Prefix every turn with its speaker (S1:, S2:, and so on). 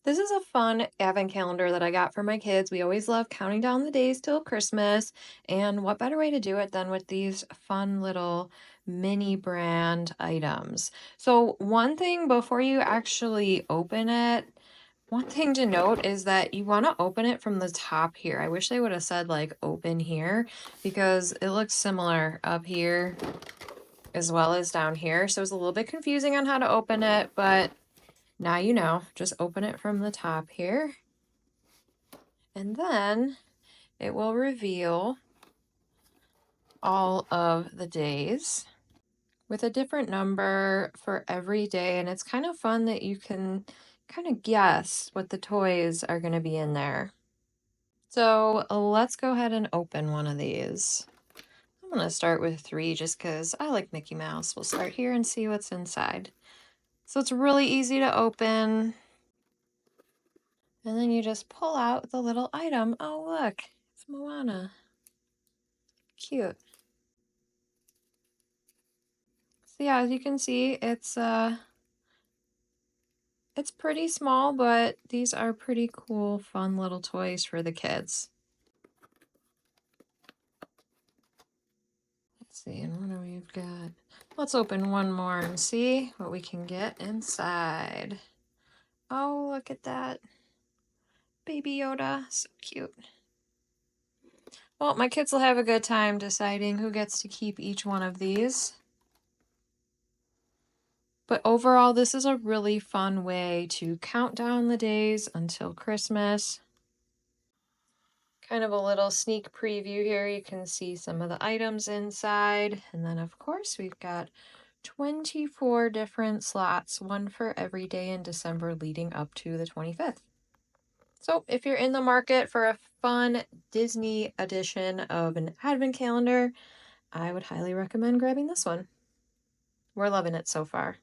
S1: This is a fun advent calendar that I got for my kids. We always love counting down the days till Christmas. And what better way to do it than with these fun little mini brand items? So, one thing before you actually open it, one thing to note is that you want to open it from the top here. I wish they would have said like open here because it looks similar up here as well as down here. So, it's a little bit confusing on how to open it, but now you know, just open it from the top here, and then it will reveal all of the days with a different number for every day. And it's kind of fun that you can kind of guess what the toys are going to be in there. So let's go ahead and open one of these. I'm going to start with 3 just because I like Mickey Mouse. We'll start here and see what's inside. So it's really easy to open. And then you just pull out the little item. Oh, look, it's Moana. Cute. So yeah, as you can see, it's pretty small, but these are pretty cool, fun little toys for the kids. Let's see, and what do we've got? Let's open one more and see what we can get inside. Oh, look at that. Baby Yoda, so cute. Well, my kids will have a good time deciding who gets to keep each one of these. But overall, this is a really fun way to count down the days until Christmas. Kind of a little sneak preview here. You can see some of the items inside. And then, of course, we've got 24 different slots, one for every day in December leading up to the 25th. So if you're in the market for a fun Disney edition of an advent calendar, I would highly recommend grabbing this one. We're loving it so far.